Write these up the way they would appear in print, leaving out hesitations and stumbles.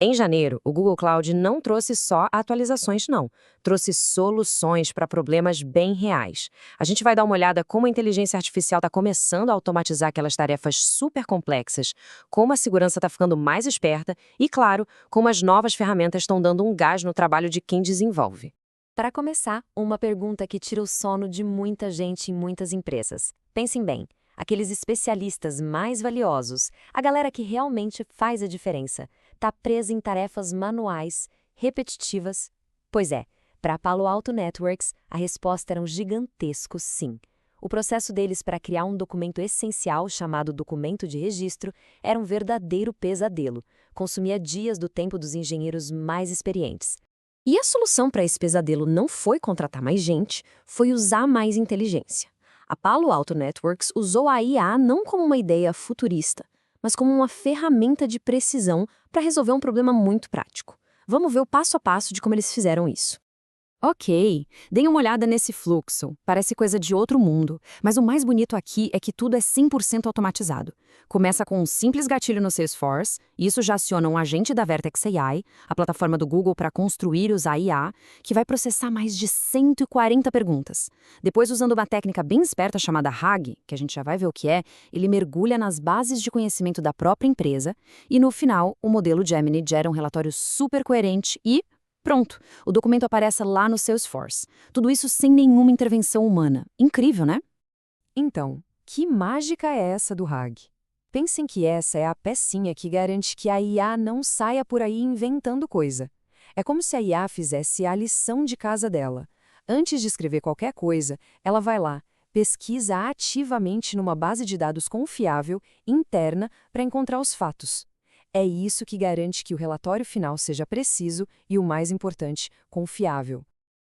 Em janeiro, o Google Cloud não trouxe só atualizações, não. Trouxe soluções para problemas bem reais. A gente vai dar uma olhada como a inteligência artificial está começando a automatizar aquelas tarefas super complexas, como a segurança está ficando mais esperta e, claro, como as novas ferramentas estão dando um gás no trabalho de quem desenvolve. Para começar, uma pergunta que tira o sono de muita gente em muitas empresas. Pensem bem, aqueles especialistas mais valiosos, a galera que realmente faz a diferença, está presa em tarefas manuais, repetitivas? Pois é, para a Palo Alto Networks, a resposta era um gigantesco sim. O processo deles para criar um documento essencial chamado documento de registro era um verdadeiro pesadelo. Consumia dias do tempo dos engenheiros mais experientes. E a solução para esse pesadelo não foi contratar mais gente, foi usar mais inteligência. A Palo Alto Networks usou a IA não como uma ideia futurista, mas como uma ferramenta de precisão para resolver um problema muito prático. Vamos ver o passo a passo de como eles fizeram isso. Ok, dei uma olhada nesse fluxo. Parece coisa de outro mundo. Mas o mais bonito aqui é que tudo é 100% automatizado. Começa com um simples gatilho no Salesforce, e isso já aciona um agente da Vertex AI, a plataforma do Google para construir e usar IA, que vai processar mais de 140 perguntas. Depois, usando uma técnica bem esperta chamada RAG, que a gente já vai ver o que é, ele mergulha nas bases de conhecimento da própria empresa, e no final, o modelo Gemini gera um relatório super coerente e pronto, o documento aparece lá no Salesforce. Tudo isso sem nenhuma intervenção humana. Incrível, né? Então, que mágica é essa do RAG? Pensem que essa é a pecinha que garante que a IA não saia por aí inventando coisa. É como se a IA fizesse a lição de casa dela. Antes de escrever qualquer coisa, ela vai lá, pesquisa ativamente numa base de dados confiável, interna, para encontrar os fatos. É isso que garante que o relatório final seja preciso e, o mais importante, confiável.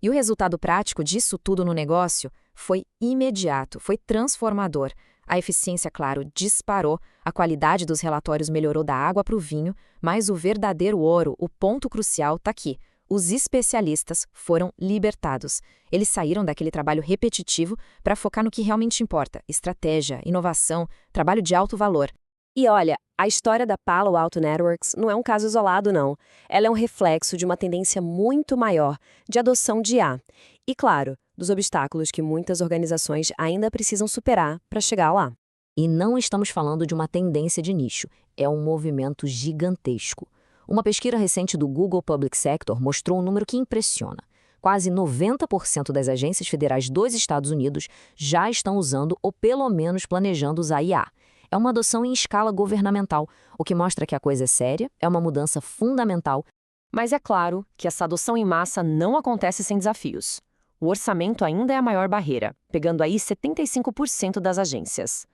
E o resultado prático disso tudo no negócio foi imediato, foi transformador. A eficiência, claro, disparou, a qualidade dos relatórios melhorou da água para o vinho, mas o verdadeiro ouro, o ponto crucial, está aqui. Os especialistas foram libertados. Eles saíram daquele trabalho repetitivo para focar no que realmente importa: estratégia, inovação, trabalho de alto valor. E olha, a história da Palo Alto Networks não é um caso isolado, não. Ela é um reflexo de uma tendência muito maior de adoção de IA. E, claro, dos obstáculos que muitas organizações ainda precisam superar para chegar lá. E não estamos falando de uma tendência de nicho, é um movimento gigantesco. Uma pesquisa recente do Google Public Sector mostrou um número que impressiona. Quase 90% das agências federais dos Estados Unidos já estão usando ou pelo menos planejando usar IA. É uma adoção em escala governamental, o que mostra que a coisa é séria, é uma mudança fundamental. Mas é claro que essa adoção em massa não acontece sem desafios. O orçamento ainda é a maior barreira, pegando aí 75% das agências.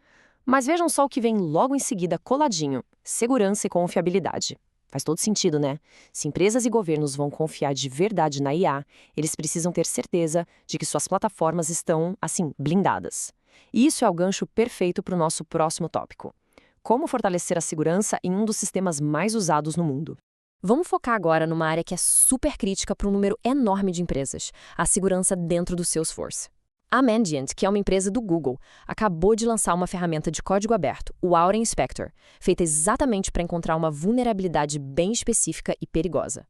Mas vejam só o que vem logo em seguida coladinho: segurança e confiabilidade. Faz todo sentido, né? Se empresas e governos vão confiar de verdade na IA, eles precisam ter certeza de que suas plataformas estão, assim, blindadas. E isso é o gancho perfeito para o nosso próximo tópico: como fortalecer a segurança em um dos sistemas mais usados no mundo. Vamos focar agora numa área que é super crítica para um número enorme de empresas: a segurança dentro do Salesforce. A Mandiant, que é uma empresa do Google, acabou de lançar uma ferramenta de código aberto, o Aura Inspector, feita exatamente para encontrar uma vulnerabilidade bem específica e perigosa.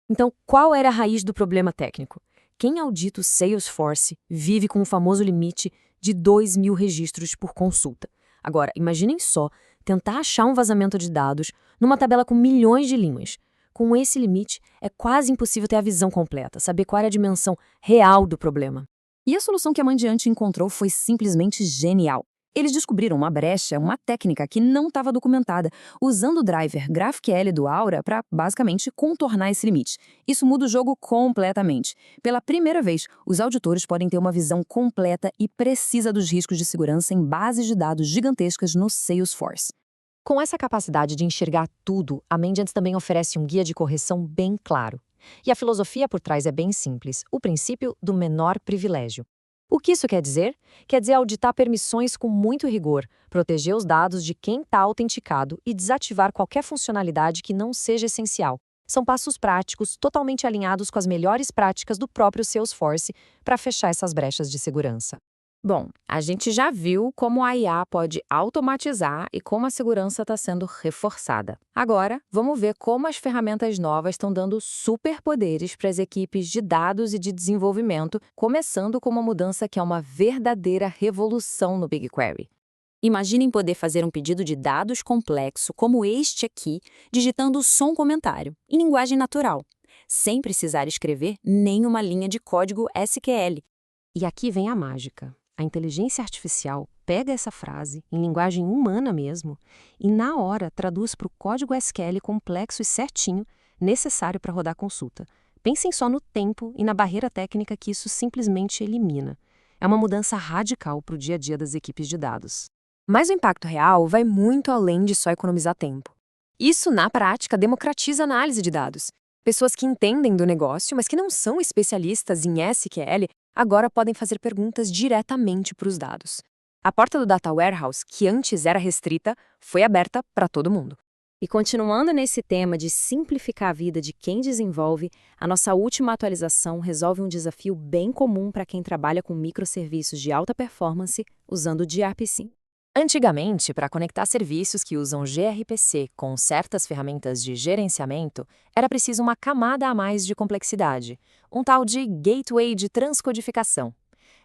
Então, qual era a raiz do problema técnico? Quem audita o Salesforce vive com o famoso limite de 2.000 registros por consulta. Agora, imaginem só tentar achar um vazamento de dados numa tabela com milhões de linhas. Com esse limite, é quase impossível ter a visão completa, saber qual é a dimensão real do problema. E a solução que a Mandiant encontrou foi simplesmente genial. Eles descobriram uma brecha, uma técnica que não estava documentada, usando o driver GraphQL do Aura para, basicamente, contornar esse limite. Isso muda o jogo completamente. Pela primeira vez, os auditores podem ter uma visão completa e precisa dos riscos de segurança em bases de dados gigantescas no Salesforce. Com essa capacidade de enxergar tudo, a Mandiant também oferece um guia de correção bem claro. E a filosofia por trás é bem simples: o princípio do menor privilégio. O que isso quer dizer? Quer dizer auditar permissões com muito rigor, proteger os dados de quem está autenticado e desativar qualquer funcionalidade que não seja essencial. São passos práticos, totalmente alinhados com as melhores práticas do próprio Salesforce para fechar essas brechas de segurança. Bom, a gente já viu como a IA pode automatizar e como a segurança está sendo reforçada. Agora, vamos ver como as ferramentas novas estão dando superpoderes para as equipes de dados e de desenvolvimento, começando com uma mudança que é uma verdadeira revolução no BigQuery. Imaginem poder fazer um pedido de dados complexo como este aqui, digitando só um comentário, em linguagem natural, sem precisar escrever nenhuma linha de código SQL. E aqui vem a mágica. A inteligência artificial pega essa frase, em linguagem humana mesmo, e na hora traduz para o código SQL complexo e certinho necessário para rodar a consulta. Pensem só no tempo e na barreira técnica que isso simplesmente elimina. É uma mudança radical para o dia a dia das equipes de dados. Mas o impacto real vai muito além de só economizar tempo. Isso, na prática, democratiza a análise de dados. Pessoas que entendem do negócio, mas que não são especialistas em SQL, agora podem fazer perguntas diretamente para os dados. A porta do Data Warehouse, que antes era restrita, foi aberta para todo mundo. E continuando nesse tema de simplificar a vida de quem desenvolve, a nossa última atualização resolve um desafio bem comum para quem trabalha com microserviços de alta performance usando o gRPC. Antigamente, para conectar serviços que usam gRPC com certas ferramentas de gerenciamento, era preciso uma camada a mais de complexidade, um tal de gateway de transcodificação.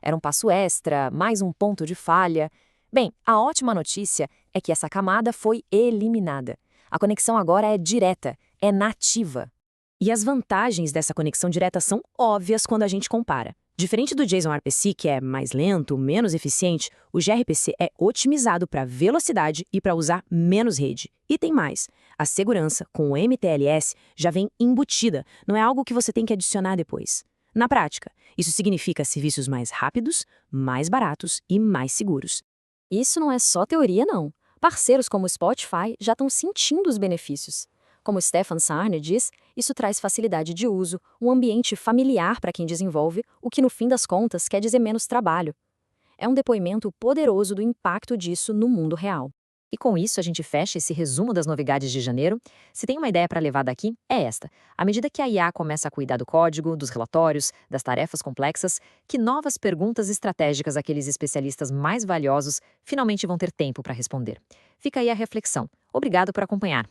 Era um passo extra, mais um ponto de falha. Bem, a ótima notícia é que essa camada foi eliminada. A conexão agora é direta, é nativa. E as vantagens dessa conexão direta são óbvias quando a gente compara. Diferente do JSON RPC, que é mais lento, menos eficiente, o gRPC é otimizado para velocidade e para usar menos rede. E tem mais, a segurança com o MTLS já vem embutida, não é algo que você tem que adicionar depois. Na prática, isso significa serviços mais rápidos, mais baratos e mais seguros. Isso não é só teoria, não. Parceiros como o Spotify já estão sentindo os benefícios. Como Stefan Sarner diz, isso traz facilidade de uso, um ambiente familiar para quem desenvolve, o que no fim das contas quer dizer menos trabalho. É um depoimento poderoso do impacto disso no mundo real. E com isso a gente fecha esse resumo das novidades de janeiro. Se tem uma ideia para levar daqui, é esta. À medida que a IA começa a cuidar do código, dos relatórios, das tarefas complexas, que novas perguntas estratégicas aqueles especialistas mais valiosos finalmente vão ter tempo para responder. Fica aí a reflexão. Obrigado por acompanhar.